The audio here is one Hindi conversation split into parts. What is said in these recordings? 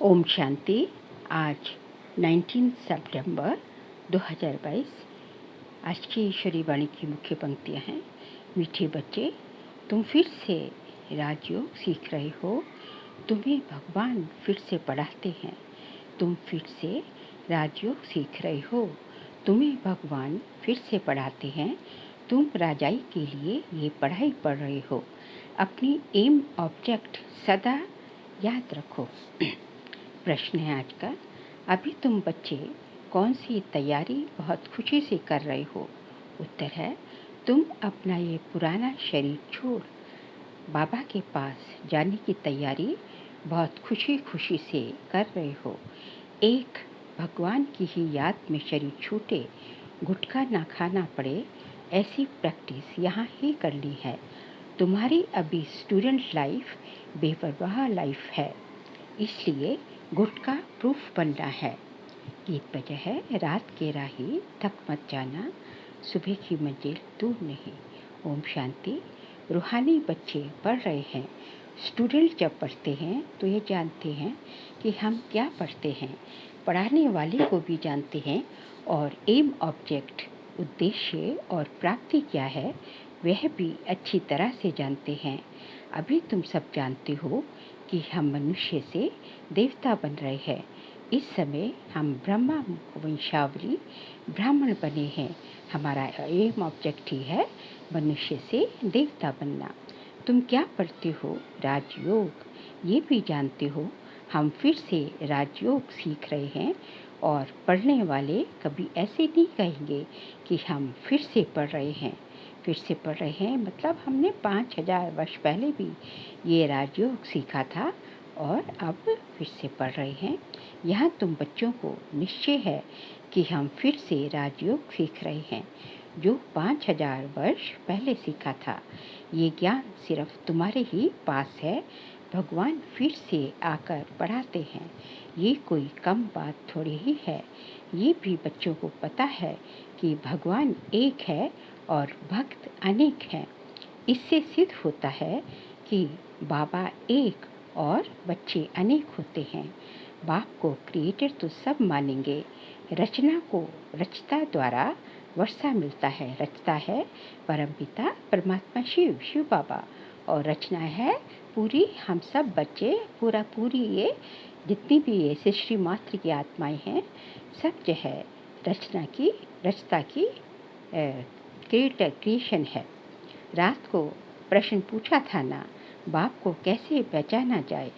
ओम शांति। आज 19 सितंबर 2022। आज की ईश्वरी वाणी की मुख्य पंक्तियाँ हैं। मीठे बच्चे, तुम फिर से राजयोग सीख रहे हो। तुम्हें भगवान फिर से पढ़ाते हैं। तुम फिर से राजयोग सीख रहे हो। तुम्हें भगवान फिर से पढ़ाते हैं। तुम राजाई के लिए ये पढ़ाई पढ़ रहे हो। अपनी एम ऑब्जेक्ट सदा याद रखो। प्रश्न है आज का, अभी तुम बच्चे कौन सी तैयारी बहुत खुशी से कर रहे हो? उत्तर है, तुम अपना ये पुराना शरीर छोड़ बाबा के पास जाने की तैयारी बहुत खुशी खुशी से कर रहे हो। एक भगवान की ही याद में शरीर छूटे, गुटखा ना खाना पड़े, ऐसी प्रैक्टिस यहाँ ही करनी है। तुम्हारी अभी स्टूडेंट लाइफ बेपरवाह लाइफ है, इसलिए गुटका प्रूफ बनना है। गीत बजा है, रात के राही थक मत जाना, सुबह की मंजिल दूर नहीं। ओम शांति। रूहानी बच्चे पढ़ रहे हैं। स्टूडेंट जब पढ़ते हैं तो ये जानते हैं कि हम क्या पढ़ते हैं, पढ़ाने वाले को भी जानते हैं और एम ऑब्जेक्ट उद्देश्य और प्राप्ति क्या है वह भी अच्छी तरह से जानते हैं। अभी तुम सब जानते हो कि हम मनुष्य से देवता बन रहे हैं। इस समय हम ब्रह्मा वंशावली ब्राह्मण बने हैं। हमारा एम ऑब्जेक्ट ही है मनुष्य से देवता बनना। तुम क्या पढ़ते हो? राजयोग। ये भी जानते हो हम फिर से राजयोग सीख रहे हैं और पढ़ने वाले कभी ऐसे नहीं कहेंगे कि हम फिर से पढ़ रहे हैं। फिर से पढ़ रहे हैं मतलब हमने 5000 वर्ष पहले भी ये राजयोग सीखा था और अब फिर से पढ़ रहे हैं। यहाँ तुम बच्चों को निश्चय है कि हम फिर से राजयोग सीख रहे हैं जो 5000 वर्ष पहले सीखा था। ये ज्ञान सिर्फ तुम्हारे ही पास है। भगवान फिर से आकर पढ़ाते हैं। ये कोई कम बात थोड़ी ही है। ये भी बच्चों को पता है कि भगवान एक है और भक्त अनेक हैं। इससे सिद्ध होता है कि बाबा एक और बच्चे अनेक होते हैं। बाप को क्रिएटर तो सब मानेंगे, रचना को रचता द्वारा वर्षा मिलता है। रचता है परमपिता परमात्मा शिव, शिव बाबा, और रचना है पूरी हम सब बच्चे, पूरी ये जितनी भी ये सृष्टि मात्र की आत्माएं हैं, सब जो है रचना की, रचता की क्रिएशन है। रात को प्रश्न पूछा था ना, बाप को कैसे पहचाना जाए?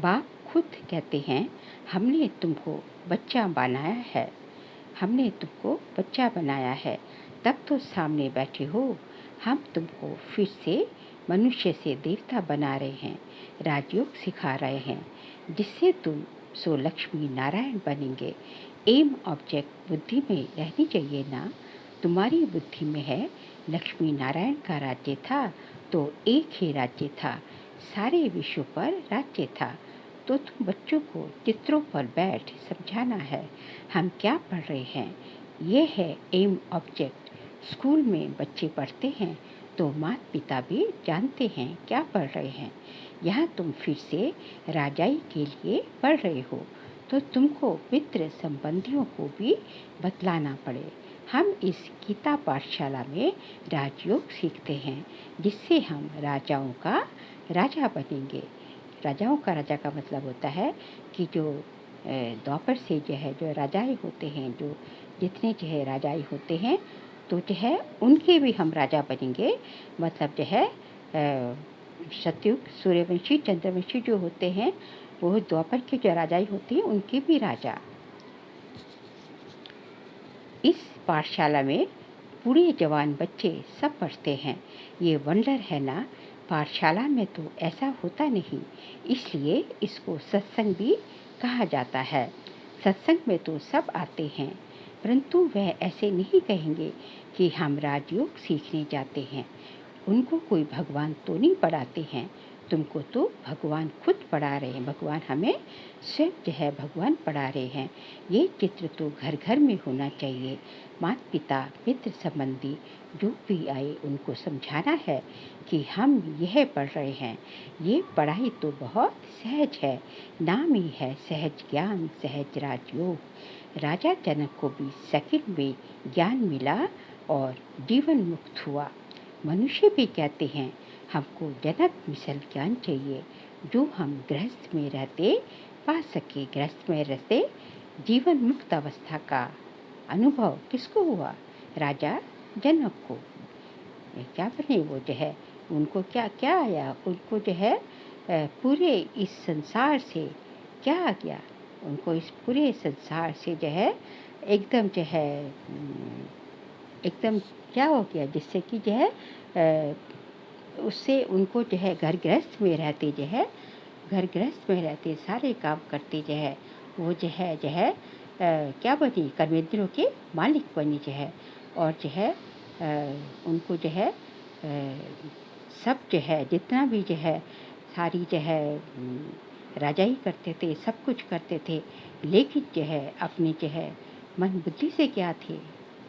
बाप खुद कहते हैं, हमने तुमको बच्चा बनाया है, हमने तुमको बच्चा बनाया है, तब तो सामने बैठे हो। हम तुमको फिर से मनुष्य से देवता बना रहे हैं, राजयोग सिखा रहे हैं, जिससे तुम सो लक्ष्मी नारायण बनेंगे। एम ऑब्जेक्ट बुद्धि में रहनी चाहिए ना। तुम्हारी बुद्धि में है लक्ष्मी नारायण का राज्य था तो एक ही राज्य था, सारे विश्व पर राज्य था। तो तुम बच्चों को चित्रों पर बैठ समझाना है हम क्या पढ़ रहे हैं। ये है एम ऑब्जेक्ट। स्कूल में बच्चे पढ़ते हैं तो माता पिता भी जानते हैं क्या पढ़ रहे हैं। यहाँ तुम फिर से राजाई के लिए पढ़ रहे हो तो तुमको मित्र संबंधियों को भी बतलाना पड़े। हम इस गीता पाठशाला में राजयोग सीखते हैं जिससे हम राजाओं का राजा बनेंगे। राजाओं का राजा का मतलब होता है कि जो द्वापर से जो है जो राजाएं होते हैं, जो जितने जो है राजाई होते हैं तो जो है उनके भी हम राजा बनेंगे। मतलब जो है सतयुग सूर्यवंशी चंद्रवंशी जो होते हैं वो द्वापर के जो राजाई होती हैं उनके भी राजा। इस पाठशाला में पूरे जवान बच्चे सब पढ़ते हैं। ये वंडर है ना। पाठशाला में तो ऐसा होता नहीं, इसलिए इसको सत्संग भी कहा जाता है। सत्संग में तो सब आते हैं, परंतु वह ऐसे नहीं कहेंगे कि हम राजयोग सीखने जाते हैं। उनको कोई भगवान तो नहीं पढ़ाते हैं, तुमको तो भगवान खुद पढ़ा रहे हैं, भगवान हमें स्वयं जो है भगवान पढ़ा रहे हैं। ये चित्र तो घर घर में होना चाहिए। माता पिता मित्र संबंधी जो भी आए उनको समझाना है कि हम यह पढ़ रहे हैं। ये पढ़ाई तो बहुत सहज है, नाम ही है सहज ज्ञान सहज राजयोग। राजा जनक को भी सेकंड में ज्ञान मिला और जीवन मुक्त हुआ। मनुष्य भी कहते हैं हमको जनक मिसल ज्ञान चाहिए, जो हम गृहस्थ में रहते पा सके। गृहस्थ में रहते जीवन मुक्त अवस्था का अनुभव किसको हुआ? राजा जनक को। क्या बने वो जो है, उनको क्या क्या आया? उनको जो है पूरे इस संसार से क्या आ गया? उनको इस पूरे संसार से जो है एकदम जो है एकदम क्या हो गया, जिससे कि जो है उससे उनको जो है घर गृहस्थ में रहते जो है घर गृहस्थ में रहते सारे काम करते जो है वो जो है क्या बनी? कर्मेंद्रियों के मालिक बनी जो है। और जो है उनको जो है सब जो है जितना भी जो है सारी जो है राजा ही करते थे, सब कुछ करते थे। लेकिन जो है अपने जो है मन बुद्धि से क्या थे?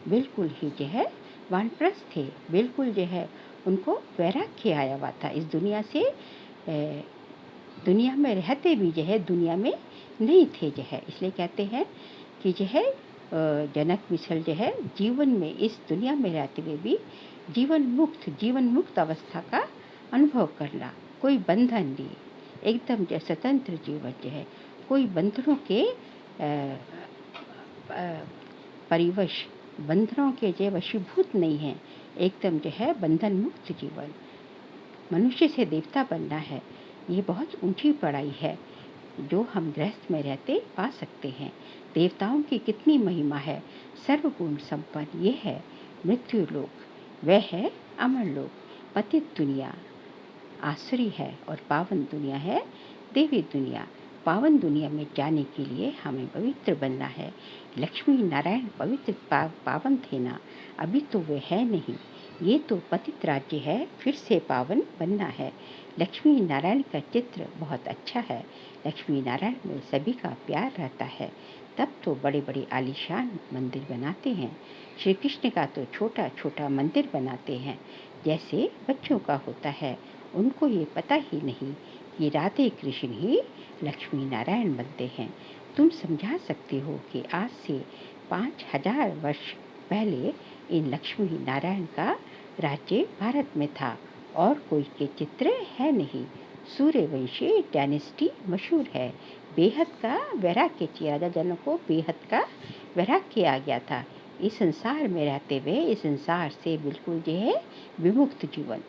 बिल्कुल ही जो है वानप्रस्थ थे। बिल्कुल जो है उनको वैराग्य आया हुआ था इस दुनिया से। दुनिया में रहते भी जो है दुनिया में नहीं थे जो है। इसलिए कहते हैं कि जो है जनक मिसल जो है जीवन में इस दुनिया में रहते हुए भी जीवन मुक्त अवस्था का अनुभव करना। कोई बंधन नहीं, एकदम जो स्वतंत्र जीवन जो है, कोई बंधनों के परिवश, बंधनों के जो वशीभूत नहीं है, एकदम जो है बंधन मुक्त जीवन। मनुष्य से देवता बनना है, ये बहुत ऊंची पढ़ाई है जो हम गृहस्थ में रहते पा सकते हैं। देवताओं की कितनी महिमा है। सर्वगुण संपन्न ये है मृत्यु लोक, वह है अमर लोक। पतित दुनिया आसुरी है और पावन दुनिया है देवी दुनिया। पावन दुनिया में जाने के लिए हमें पवित्र बनना है। लक्ष्मी नारायण पवित्र पावन थे ना, अभी तो वे है नहीं। ये तो पतित राज्य है, फिर से पावन बनना है। लक्ष्मी नारायण का चित्र बहुत अच्छा है। लक्ष्मी नारायण में सभी का प्यार रहता है। तब तो बड़े बड़े आलीशान मंदिर बनाते हैं। श्री कृष्ण का तो छोटा छोटा मंदिर बनाते हैं, जैसे बच्चों का होता है। उनको ये पता ही नहीं कि राधे कृष्ण ही लक्ष्मी नारायण बनते हैं। तुम समझा सकते हो कि आज से 5000 वर्ष पहले इन लक्ष्मी नारायण का राज्य भारत में था और कोई के चित्र है नहीं। सूर्यवंशी डायनेस्टी मशहूर है। बेहद का वैराग्य किया, राजा जनों को बेहद का वैराग्य आ गया था। इस संसार में रहते हुए इस संसार से बिल्कुल जो है विमुक्त जीवन।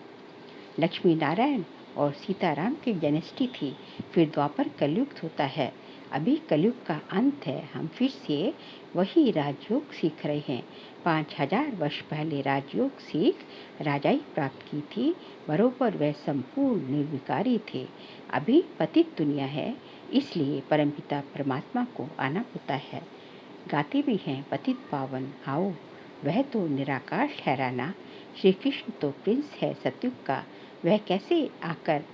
लक्ष्मी नारायण और सीताराम की डायनेस्टी थी। फिर द्वापर कलयुग होता है, अभी कलयुग का अंत है। हम फिर से वही राजयोग सीख रहे हैं। 5000 वर्ष पहले राजयोग सीख राजाई प्राप्त की थी, बरोबर वह संपूर्ण निर्विकारी थे। अभी पतित दुनिया है, इसलिए परमपिता परमात्मा को आना होता है। गाते भी हैं पतित पावन आओ, वह तो निराकार ठहराना। श्री कृष्ण तो प्रिंस है सतयुग का, वह कैसे आकर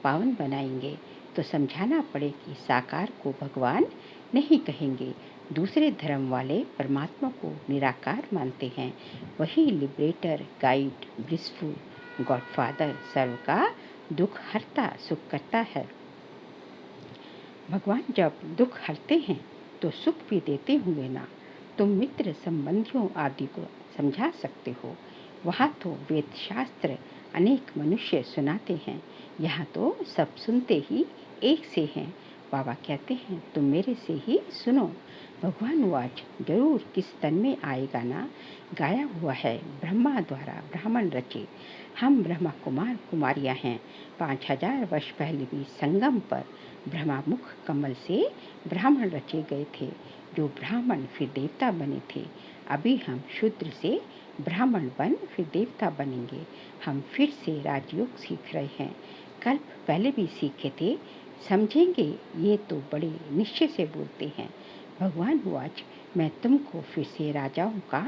पावन बनाएंगे? तो समझाना पड़े कि साकार को भगवान नहीं कहेंगे। दूसरे धर्म वाले परमात्मा को निराकार मानते हैं। वही लिबरेटर, गाइड, ब्लिसफुल, गॉडफादर, सर्व का दुख हरता सुख करता है। भगवान जब दुख हरते हैं तो सुख भी देते होंगे ना। तुम मित्र संबंधियों आदि को समझा सकते हो। वहाँ तो वेद शास्त्र अनेक मनुष्य सुनाते हैं, यहाँ तो सब सुनते ही एक से हैं। बाबा कहते हैं तुम मेरे से ही सुनो। भगवान वाच जरूर किस तन में आएगा ना, गाया हुआ है ब्रह्मा द्वारा ब्राह्मण रचे। हम ब्रह्मा कुमार कुमारियाँ हैं। 5000 वर्ष पहले भी संगम पर ब्रह्मामुख कमल से ब्राह्मण रचे गए थे, जो ब्राह्मण फिर देवता बने थे। अभी हम शूद्र से ब्राह्मण बन फिर देवता बनेंगे। हम फिर से राजयोग सीख रहे हैं, कल्प पहले भी सीखे थे, समझेंगे। ये तो बड़े निश्चय से बोलते हैं। भगवान वाच मैं तुमको फिर से राजाओं का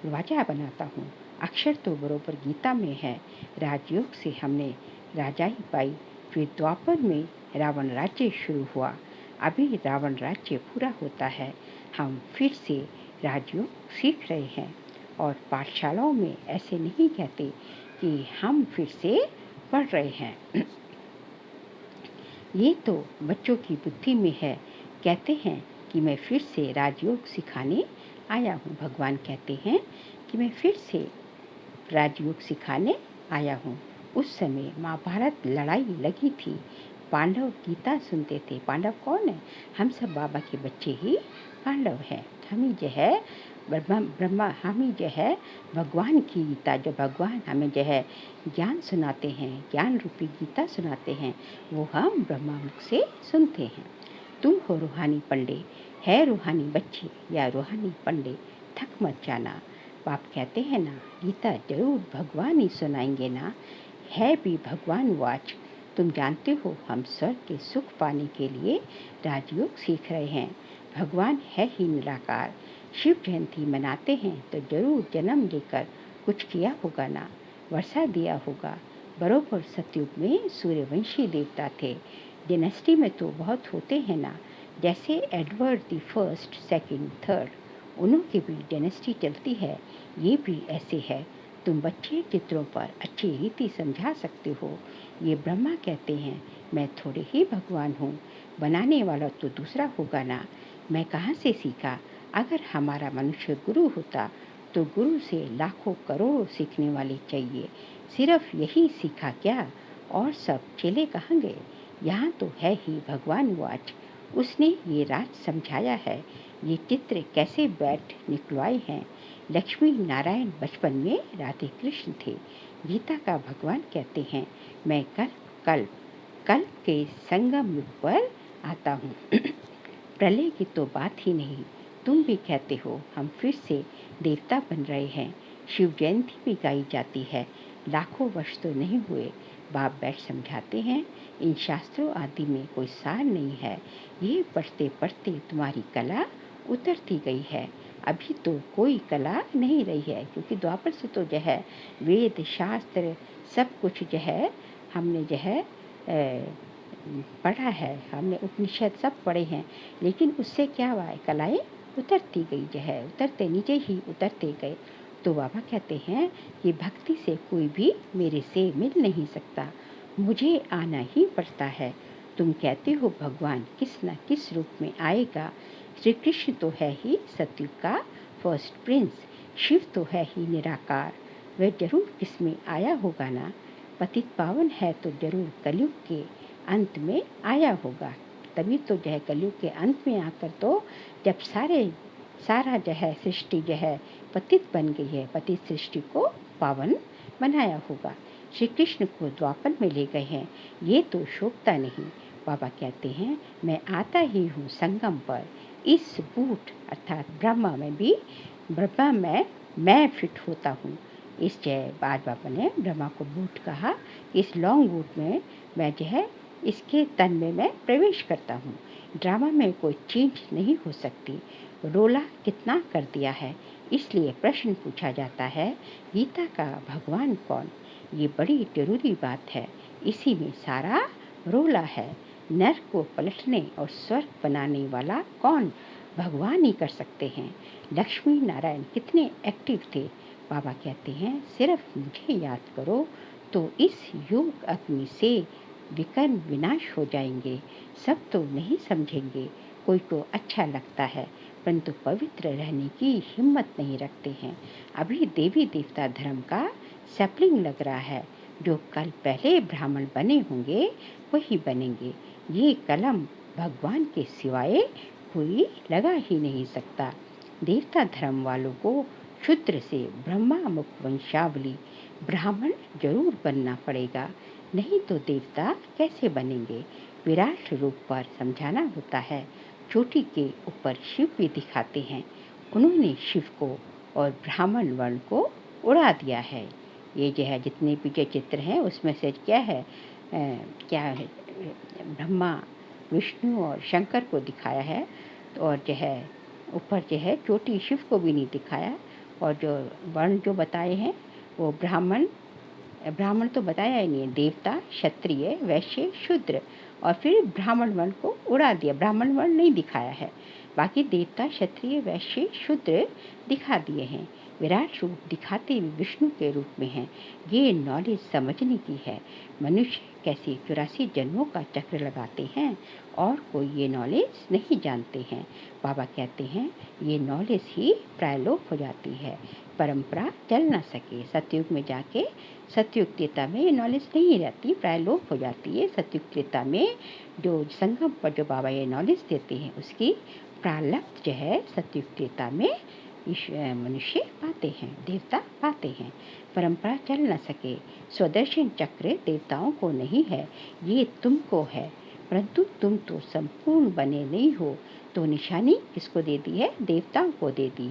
राजा बनाता हूँ। अक्षर तो बरोबर गीता में है। राजयोग से हमने राजाई पाई, फिर द्वापर में रावण राज्य शुरू हुआ। अभी रावण राज्य पूरा होता है। हम फिर से राजयोग सीख रहे हैं और पाठशालाओं में ऐसे नहीं कहते कि हम फिर से पढ़ रहे हैं। ये तो बच्चों की बुद्धि में है। कहते हैं कि मैं फिर से राजयोग सिखाने आया हूँ। भगवान कहते हैं कि मैं फिर से राजयोग सिखाने आया हूँ। उस समय महाभारत लड़ाई लगी थी। पांडव गीता सुनते थे। पांडव कौन है? हम सब बाबा के बच्चे ही पांडव हैं। हम ही जो है ब्रह्मा, हम ही जो है भगवान की गीता, जो भगवान हमें जो है ज्ञान सुनाते हैं, ज्ञान रूपी गीता सुनाते हैं, वो हम ब्रह्मा मुख से सुनते हैं। तुम हो रूहानी पंडे, है रूहानी बच्चे या रूहानी पंडे, थक मत जाना। बाप कहते हैं ना, गीता जरूर भगवान ही सुनाएंगे ना, है भी भगवान वाच। तुम जानते हो हम स्वर्ग के सुख पाने के लिए राजयोग सीख रहे हैं। भगवान है ही निराकार। शिव जयंती मनाते हैं तो जरूर जन्म लेकर कुछ किया होगा ना, वर्षा दिया होगा। बरोबर सतयुग में सूर्यवंशी देवता थे। डिनेस्टी में तो बहुत होते हैं ना, जैसे Edward the first, second, third, उन्हों की भी डिनेस्टी चलती है। ये भी ऐसे है। तुम बच्चे चित्रों पर अच्छी रीति समझा सकते हो। ये ब्रह्मा कहते हैं मैं थोड़े ही भगवान हूँ, बनाने वाला तो दूसरा होगा ना। मैं कहाँ से सीखा? अगर हमारा मनुष्य गुरु होता तो गुरु से लाखों करोड़ों सीखने वाले चाहिए। सिर्फ यही सीखा क्या? और सब चेले कहाँ गए? यहाँ तो है ही भगवान वाच। उसने ये राज समझाया है। ये चित्र कैसे बैठ निकलवाए हैं। लक्ष्मी नारायण बचपन में राधे कृष्ण थे। गीता का भगवान कहते हैं मैं कल्प के संगम युग पर आता हूँ। प्रलय की तो बात ही नहीं। तुम भी कहते हो हम फिर से देवता बन रहे हैं। शिव जयंती भी गाई जाती है। लाखों वर्ष तो नहीं हुए। बाप बैठ समझाते हैं इन शास्त्रों आदि में कोई सार नहीं है। ये पढ़ते पढ़ते तुम्हारी कला उतरती गई है। अभी तो कोई कला नहीं रही है, क्योंकि द्वापर से तो जो है वेद शास्त्र सब कुछ जो है हमने जो है पढ़ा है। हमने उपनिषद सब पढ़े हैं, लेकिन उससे क्या हुआ है, कलाएं उतरती गई जो है, उतरते नीचे ही उतरते गए। तो बाबा कहते हैं कि भक्ति से कोई भी मेरे से मिल नहीं सकता, मुझे आना ही पड़ता है। तुम कहते हो भगवान किस न किस रूप में आएगा। श्री कृष्ण तो है ही सतयुग का फर्स्ट प्रिंस। शिव तो है ही निराकार। वह जरूर किसमें आया होगा ना। पतित पावन है तो जरूर कलयुग के अंत में आया होगा। तभी तो जो है कलयुग के अंत में आकर तो जब सारा जो है सृष्टि जो है पतित बन गई है, पतित सृष्टि को पावन बनाया होगा। श्री कृष्ण को द्वापर में ले गए हैं, ये तो शोभता नहीं। बाबा कहते हैं मैं आता ही हूँ संगम पर। इस बूट अर्थात ब्रह्मा में मैं फिट होता हूँ। इस जय आज बाबा ने ब्रह्मा को बूट कहा। इस लॉन्ग बूट में मैं जो है इसके तन में मैं प्रवेश करता हूँ। ड्रामा में कोई चेंज नहीं हो सकती। रोला कितना कर दिया है, इसलिए प्रश्न पूछा जाता है गीता का भगवान कौन। ये बड़ी जरूरी बात है। इसी में सारा रोला है। नर को पलटने और स्वर्ग बनाने वाला कौन? भगवान ही कर सकते हैं। लक्ष्मी नारायण कितने एक्टिव थे। बाबा कहते हैं सिर्फ मुझे याद करो तो इस योग अग्नि से विकर्म विनाश हो जाएंगे। सब तो नहीं समझेंगे। कोई को अच्छा लगता है, परंतु पवित्र रहने की हिम्मत नहीं रखते हैं। अभी देवी देवता धर्म का सैपलिंग लग रहा है। जो कल पहले ब्राह्मण बने होंगे वही बनेंगे। ये कलम भगवान के सिवाय कोई लगा ही नहीं सकता। देवता धर्म वालों को शूद्र से ब्रह्मा मुख वंशावली ब्राह्मण जरूर बनना पड़ेगा, नहीं तो देवता कैसे बनेंगे। विराट रूप पर समझाना होता है। चोटी के ऊपर शिव भी दिखाते हैं। उन्होंने शिव को और ब्राह्मण वर्ण को उड़ा दिया है। ये जो है जितने भी जो चित्र हैं उसमें से क्या है, क्या है, ब्रह्मा विष्णु और शंकर को दिखाया है, और जो है ऊपर जो है चोटी शिव को भी नहीं दिखाया। और जो वर्ण जो बताए हैं वो ब्राह्मण ब्राह्मण तो बताया ही नहीं है, देवता, क्षत्रिय, वैश्य, शूद्र और फिर ब्राह्मण वर्ण को उड़ा दिया, ब्राह्मण वर्ण नहीं दिखाया है। बाकी देवता, क्षत्रिय, वैश्य, शूद्र दिखा दिए हैं। विराट रूप दिखाते हुए विष्णु के रूप में हैं। ये नॉलेज समझने की है। मनुष्य कैसे 84 जन्मों का चक्र लगाते हैं और कोई ये नॉलेज नहीं जानते हैं। बाबा कहते हैं ये नॉलेज ही प्रायलोप हो जाती है, परंपरा चल ना सके। सतयुग में जाके सतयुग त्रेता में ये नॉलेज नहीं रहती, प्रायलोप हो जाती है। सतयुग त्रेता में जो संगम पर जो बाबा ये नॉलेज देते हैं उसकी प्रारब्ध जो है सतयुग त्रेता में मनुष्य पाते हैं, देवता पाते हैं। परंपरा चल न सके। स्वदर्शन चक्र देवताओं को नहीं है, ये तुमको है, परंतु तुम तो संपूर्ण बने नहीं हो। तो निशानी किसको दे दी है? देवताओं को दे दी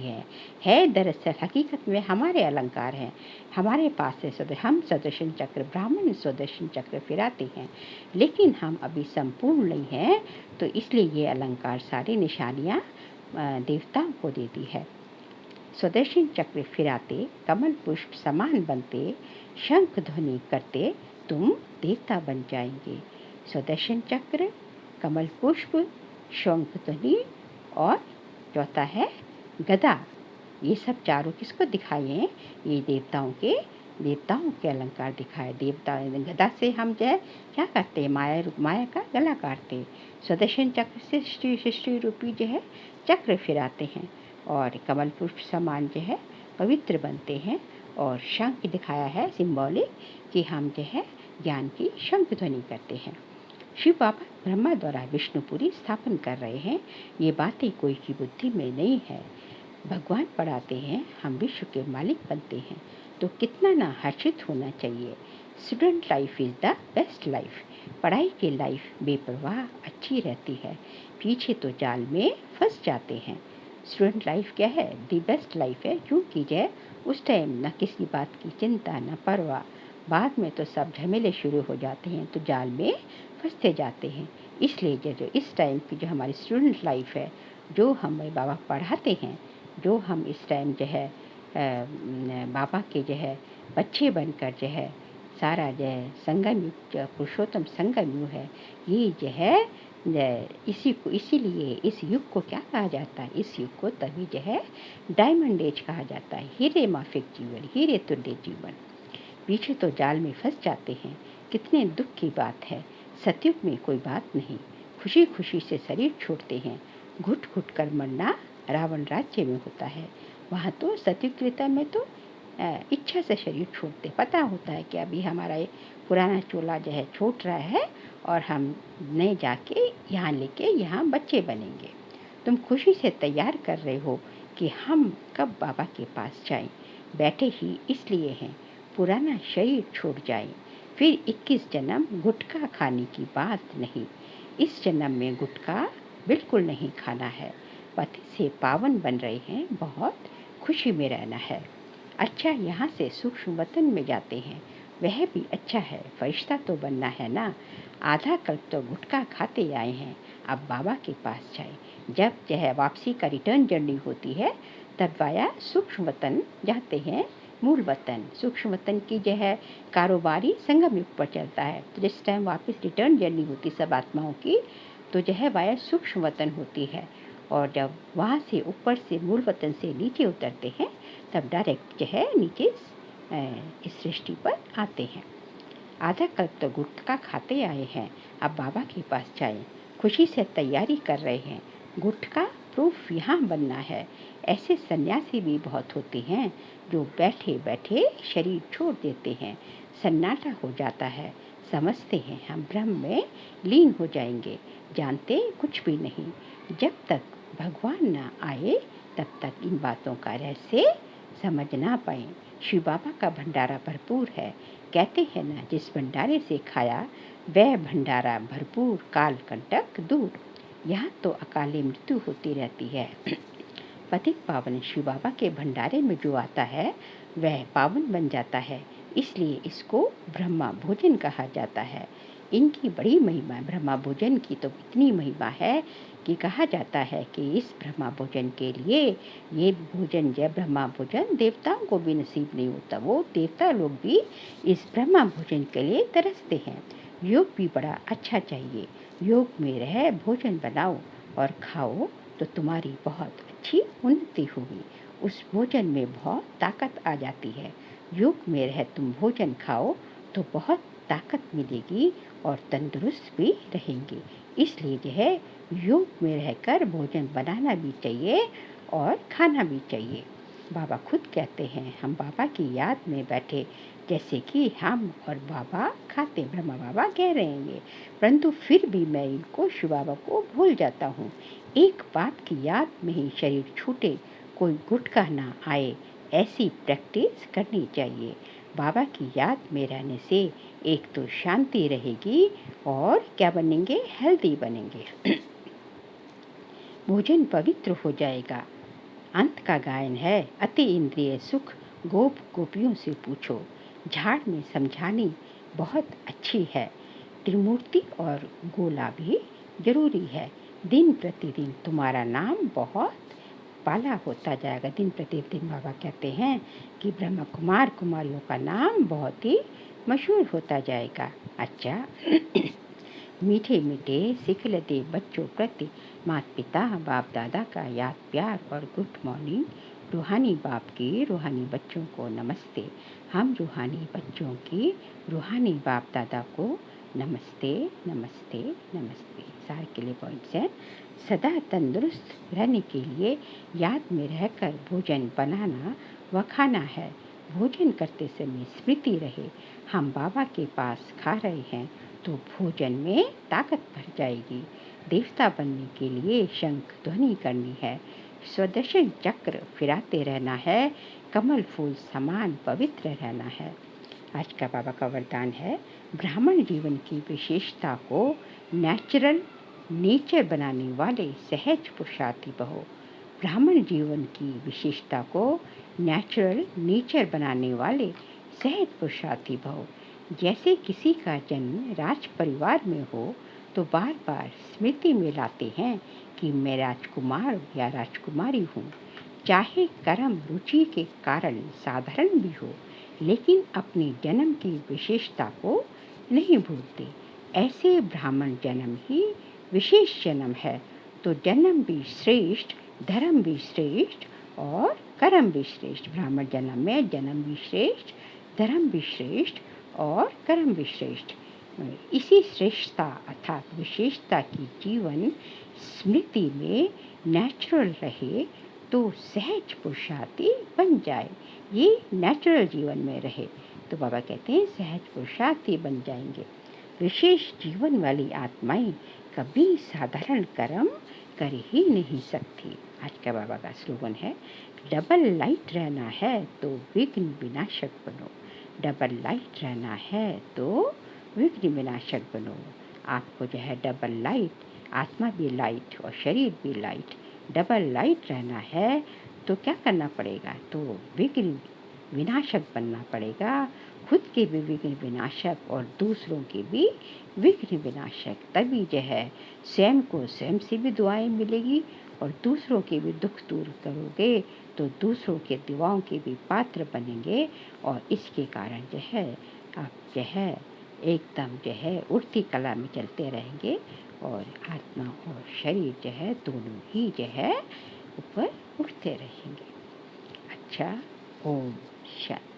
है दरअसल हकीकत में हमारे अलंकार हैं, हमारे पास है। हम स्वदर्शन चक्र, ब्राह्मण स्वदर्शन चक्र फिराते हैं, लेकिन हम अभी संपूर्ण नहीं हैं, तो इसलिए ये अलंकार सारी निशानियाँ देवताओं को दे दी है। स्वदर्शन चक्र फिराते, कमल पुष्प समान बनते, शंख ध्वनि करते, तुम देवता बन जाएंगे। स्वदर्शन चक्र, कमल पुष्प, शंख ध्वनि और चौथा है गदा। ये सब चारों किसको दिखाए हैं? ये देवताओं के अलंकार दिखाए। देवता गदा से हम जो है क्या करते हैं? माया का गला काटते। स्वदर्शन चक्र से सृष्टि रूपी जो है चक्र फिराते हैं और कमल पुष्प समान जो है पवित्र बनते हैं। और शंख दिखाया है सिंबॉलिक कि हम जो है ज्ञान की शंख ध्वनि करते हैं। शिव बाबा ब्रह्मा द्वारा विष्णुपुरी स्थापन कर रहे हैं। ये बातें कोई की बुद्धि में नहीं है। भगवान पढ़ाते हैं, हम विश्व के मालिक बनते हैं, तो कितना ना हर्षित होना चाहिए। Student life is the best life. पढ़ाई की लाइफ बेपरवाह अच्छी रहती है, पीछे तो जाल में फंस जाते हैं। स्टूडेंट लाइफ क्या है? दी बेस्ट लाइफ है, क्योंकि जो उस टाइम न किसी बात की चिंता न परवाह, बाद में तो सब झमेले शुरू हो जाते हैं, तो जाल में फंसते जाते हैं। इसलिए जो इस टाइम की जो हमारी स्टूडेंट लाइफ है, जो हमें बाबा पढ़ाते हैं, जो हम इस टाइम जो है बाबा के जो है बच्चे बनकर जो है सारा जो है संगम युग जो पुरुषोत्तम संगम युग है, ये जो है इसीलिए इस युग को क्या कहा जाता है? इस युग को तभी जो है डायमंड एज कहा जाता है। हीरे माफिक जीवन, हीरे तुल्य जीवन। पीछे तो जाल में फंस जाते हैं। कितने दुख की बात है। सतयुग में कोई बात नहीं, खुशी खुशी से शरीर छोड़ते हैं। घुट घुट कर मरना रावण राज्य में होता है। वहाँ तो सतयुग त्रेता में तो इच्छा से शरीर छोड़ते, पता होता है कि अभी हमारा ये पुराना चोला जो है छूट रहा है और हम नए जाके यहाँ लेके यहाँ बच्चे बनेंगे। तुम खुशी से तैयार कर रहे हो कि हम कब बाबा के पास जाएं। बैठे ही इसलिए हैं पुराना शरीर छोड़ जाए। फिर 21 जन्म गुटखा खाने की बात नहीं। इस जन्म में गुटखा बिल्कुल नहीं खाना है। पति से पावन बन रहे हैं, बहुत खुशी में रहना है। अच्छा, यहाँ से सूक्ष्म वतन में जाते हैं, वह भी अच्छा है, फरिश्ता तो बनना है ना। आधा कल्प तो गुटखा खाते आए हैं, अब बाबा के पास जाए। जब यह वापसी का रिटर्न जर्नी होती है, तब वाया सूक्ष्म वतन जाते हैं। मूल वतन सूक्ष्म वतन की जो है कारोबारी संगम युग पर चलता है, तो जिस टाइम वापस रिटर्न जर्नी होती सब आत्माओं की, तो जो है वाया सूक्ष्म वतन होती है। और जब वहाँ से ऊपर से मूल वतन से नीचे उतरते हैं, तब डायरेक्ट जो है नीचे इस सृष्टि पर आते हैं। आधा कल्प तो गुटखा खाते आए हैं, अब बाबा के पास जाएं। खुशी से तैयारी कर रहे हैं, गुटखा प्रूफ यहाँ बनना है। ऐसे सन्यासी भी बहुत होते हैं जो बैठे बैठे शरीर छोड़ देते हैं। सन्नाटा हो जाता है, समझते हैं हम ब्रह्म में लीन हो जाएंगे, जानते कुछ भी नहीं। जब तक भगवान ना आए तब तक इन बातों का रहस्य समझ ना पाए। शिव बाबा का भंडारा भरपूर है। कहते हैं ना, जिस भंडारे से खाया वह भंडारा भरपूर, काल कंटक दूर। यहाँ तो अकाले मृत्यु होती रहती है। पतित पावन शिव बाबा के भंडारे में जो आता है वह पावन बन जाता है, इसलिए इसको ब्रह्मा भोजन कहा जाता है। इनकी बड़ी महिमा है। ब्रह्मा भोजन की तो इतनी महिमा है कि कहा जाता है कि इस ब्रह्मा भोजन के लिए, ये भोजन जब ब्रह्मा भोजन देवताओं को भी नसीब नहीं होता, वो देवता लोग भी इस ब्रह्मा भोजन के लिए तरसते हैं। योग भी बड़ा अच्छा चाहिए। योग में रह भोजन बनाओ और खाओ तो तुम्हारी बहुत अच्छी उन्नति होगी। उस भोजन में बहुत ताकत आ जाती है। योग में रह तुम भोजन खाओ तो बहुत ताकत मिलेगी और तंदुरुस्त भी रहेंगे। इसलिए जो है योग में रहकर भोजन बनाना भी चाहिए और खाना भी चाहिए। बाबा खुद कहते हैं, हम बाबा की याद में बैठे जैसे कि हम और बाबा खाते, ब्रह्मा बाबा कह रहे हैं, परंतु फिर भी मैं इनको शिव बाबा को भूल जाता हूँ। एक बात की याद में ही शरीर छूटे, कोई गुटखा ना आए, ऐसी प्रैक्टिस करनी चाहिए। बाबा की याद में रहने से एक तो शांति रहेगी और क्या बनेंगे, हेल्दी बनेंगे। भोजन पवित्र हो जाएगा। अंत का गायन है, अति इंद्रिय सुख गोप गोपियों से पूछो। झाड़ में समझानी बहुत अच्छी है। त्रिमूर्ति और गोला भी जरूरी है। दिन प्रतिदिन तुम्हारा नाम बहुत पाला होता जाएगा। दिन प्रतिदिन बाबा कहते हैं कि ब्रह्मा कुमार कुमारियों का नाम बहुत ही मशहूर होता जाएगा। अच्छा मीठे मीठे सिखलते बच्चों प्रति माता पिता बाप दादा का याद प्यार और गुड मॉर्निंग। रूहानी बाप की रूहानी बच्चों को नमस्ते। हम रूहानी बच्चों की रूहानी बाप दादा को नमस्ते नमस्ते नमस्ते। सारे के लिए पॉइंट्स हैं। सदा तंदुरुस्त रहने के लिए याद में रहकर भोजन बनाना व खाना है। भोजन करते समय स्मृति रहे, हम बाबा के पास खा रहे हैं तो भोजन में ताकत भर जाएगी। देवता बनने के लिए शंख ध्वनि करनी है, स्वदर्शन चक्र फिराते रहना है, कमल फूल समान पवित्र रहना है। आज का बाबा का वरदान है, ब्राह्मण जीवन की विशेषता को नेचर बनाने वाले सहज पुरुषार्थी बहो। ब्राह्मण जीवन की विशेषता को नेचर बनाने वाले सहज पुरुषार्थी बहो। जैसे किसी का जन्म राज परिवार में हो तो बार बार स्मृति में लाते हैं कि मैं राजकुमार या राजकुमारी हूँ। चाहे कर्म रुचि के कारण साधारण भी हो, लेकिन अपने जन्म की विशेषता को नहीं भूलते। ऐसे ब्राह्मण जन्म ही विशेष जन्म है। तो जन्म भी श्रेष्ठ, धर्म भी श्रेष्ठ और कर्म भी श्रेष्ठ। ब्राह्मण जन्म में जन्म भी श्रेष्ठ, धर्म भी श्रेष्ठ और कर्म भी श्रेष्ठ। इसी श्रेष्ठता अर्थात विशेषता की जीवन स्मृति में नेचुरल रहे तो सहज पुरुषार्थी बन जाए। ये नेचुरल जीवन में रहे तो बाबा कहते हैं सहज पुरुषार्थी बन जाएंगे। विशेष जीवन वाली आत्माएं कभी साधारण कर्म कर ही नहीं सकती। आज का बाबा का स्लोगन है, डबल लाइट रहना है तो विघ्न विनाशक बनो। डबल लाइट रहना है तो विघ्न विनाशक बनो। आपको जो है डबल लाइट, आत्मा भी लाइट और शरीर भी लाइट, डबल लाइट रहना है तो क्या करना पड़ेगा, तो विघ्न विनाशक बनना पड़ेगा। खुद के भी विघ्न विनाशक और दूसरों के भी विघ्न विनाशक। तभी जो है स्वयं को स्वयं से भी दुआएं मिलेगी और दूसरों के भी दुख दूर करोगे तो दूसरों के दुआओं के भी पात्र बनेंगे और इसके कारण जो है आप जो है एकदम जो है उड़ती कला में चलते रहेंगे और आत्मा और शरीर जो है दोनों ही जो है ऊपर उठते रहेंगे। अच्छा, ओम शांति।